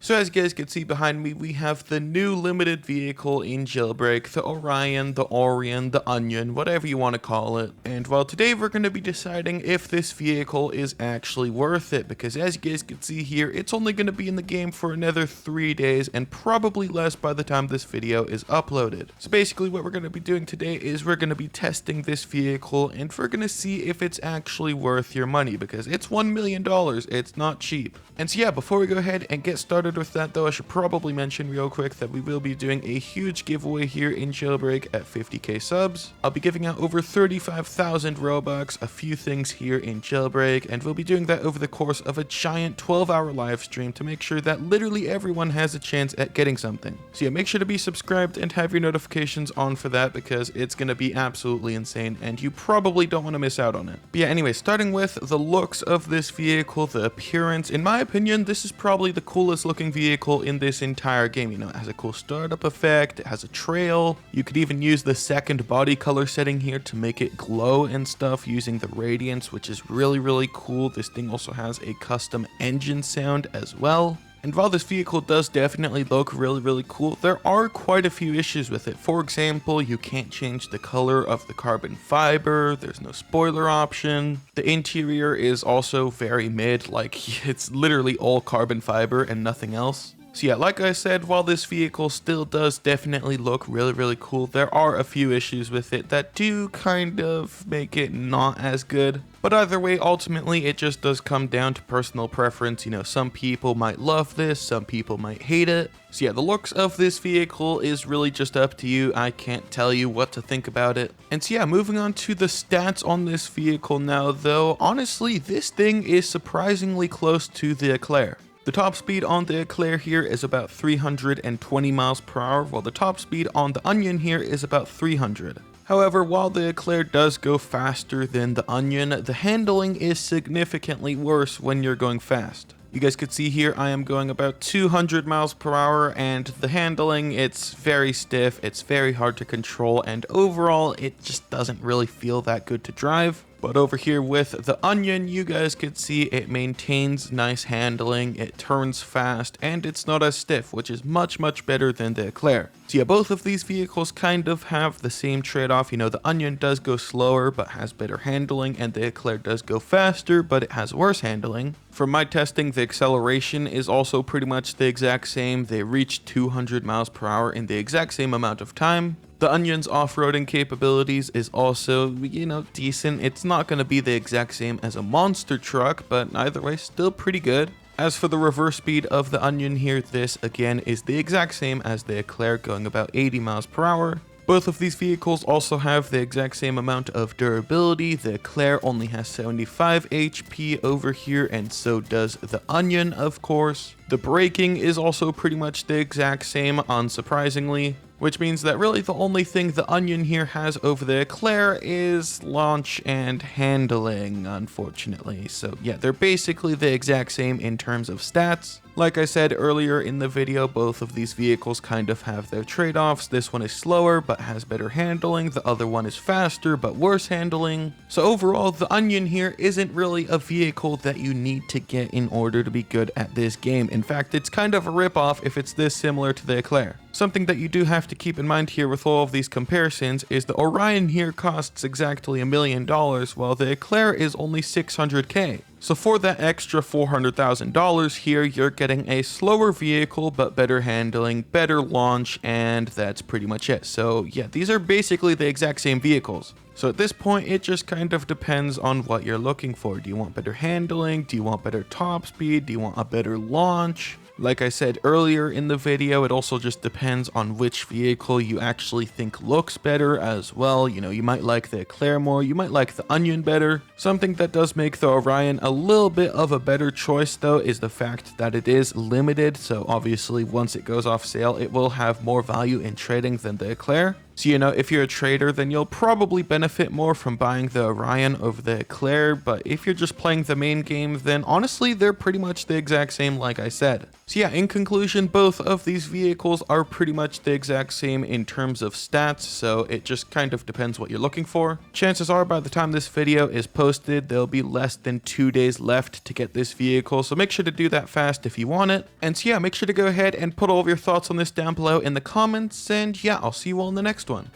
So as you guys can see behind me, we have the new limited vehicle in Jailbreak, the Orion, the ORION, the Onion, whatever you want to call it. And well, today we're going to be deciding if this vehicle is actually worth it, because as you guys can see here, it's only going to be in the game for another 3 days and probably less by the time this video is uploaded. So basically what we're going to be doing today is we're going to be testing this vehicle and we're going to see if it's actually worth your money, because it's $1 million. It's not cheap. And so yeah, before we go ahead and get started with that though, I should probably mention real quick that we will be doing a huge giveaway here in Jailbreak at 50k subs. I'll be giving out over 35,000 Robux, a few things here in Jailbreak, and we'll be doing that over the course of a giant 12-hour live stream to make sure that literally everyone has a chance at getting something. So yeah, make sure to be subscribed and have your notifications on for that, because it's going to be absolutely insane and you probably don't want to miss out on it. But yeah, anyway, starting with the looks of this vehicle, the appearance, in my opinion, this is probably the coolest looking vehicle in this entire game. You know, it has a cool startup effect, it has a trail, you could even use the second body color setting here to make it glow and stuff using the radiance, which is really cool. This thing also has a custom engine sound as well. And while this vehicle does definitely look really cool, there are quite a few issues with it. For example, you can't change the color of the carbon fiber, there's no spoiler option. The interior is also very mid, like it's literally all carbon fiber and nothing else. So yeah, like I said, while this vehicle still does definitely look really cool, there are a few issues with it that do kind of make it not as good. But either way, ultimately, it just does come down to personal preference. You know, some people might love this, some people might hate it. So yeah, the looks of this vehicle is really just up to you. I can't tell you what to think about it. And so yeah, moving on to the stats on this vehicle now, though, honestly, this thing is surprisingly close to the Eclair. The top speed on the Eclair here is about 320 miles per hour, while the top speed on the Onion here is about 300. However, while the Eclair does go faster than the Onion, the handling is significantly worse when you're going fast. You guys could see here I am going about 200 miles per hour, and the handling, it's very stiff, it's very hard to control, and overall it just doesn't really feel that good to drive. But over here with the Onion, you guys could see it maintains nice handling, it turns fast, and it's not as stiff, which is much better than the Eclair. So yeah, both of these vehicles kind of have the same trade-off. You know, the Onion does go slower, but has better handling, and the Eclair does go faster, but it has worse handling. From my testing, the acceleration is also pretty much the exact same. They reach 200 miles per hour in the exact same amount of time. The Onion's off-roading capabilities is also, you know, decent. It's not going to be the exact same as a monster truck, but either way, still pretty good. As for the reverse speed of the Onion here, this again is the exact same as the Eclair, going about 80 miles per hour. Both of these vehicles also have the exact same amount of durability. The Eclair only has 75 HP over here, and so does the Onion, of course. The braking is also pretty much the exact same, unsurprisingly, which means that really the only thing the Onion here has over the Eclair is launch and handling, unfortunately. So yeah, they're basically the exact same in terms of stats. Like I said earlier in the video, both of these vehicles kind of have their trade-offs. This one is slower but has better handling, the other one is faster but worse handling. So overall, the Onion here isn't really a vehicle that you need to get in order to be good at this game. In fact, it's kind of a ripoff if it's this similar to the Eclair. Something that you do have to keep in mind here with all of these comparisons is the Orion here costs exactly $1 million, while the Eclair is only 600k. So for that extra $400,000 here, you're getting a slower vehicle, but better handling, better launch, and that's pretty much it. So yeah, these are basically the exact same vehicles. So at this point, it just kind of depends on what you're looking for. Do you want better handling? Do you want better top speed? Do you want a better launch? Like I said earlier in the video, it also just depends on which vehicle you actually think looks better as well. You know, you might like the Eclair more, you might like the Onion better. Something that does make the Orion a little bit of a better choice though is the fact that it is limited, so obviously once it goes off sale, it will have more value in trading than the Eclair. So, if you're a trader, then you'll probably benefit more from buying the Orion over the Eclair, but if you're just playing the main game, then honestly, they're pretty much the exact same like I said. So yeah, in conclusion, both of these vehicles are pretty much the exact same in terms of stats, so it just kind of depends what you're looking for. Chances are by the time this video is posted, there'll be less than 2 days left to get this vehicle, so make sure to do that fast if you want it. And so yeah, make sure to go ahead and put all of your thoughts on this down below in the comments, and yeah, I'll see you all in the next one.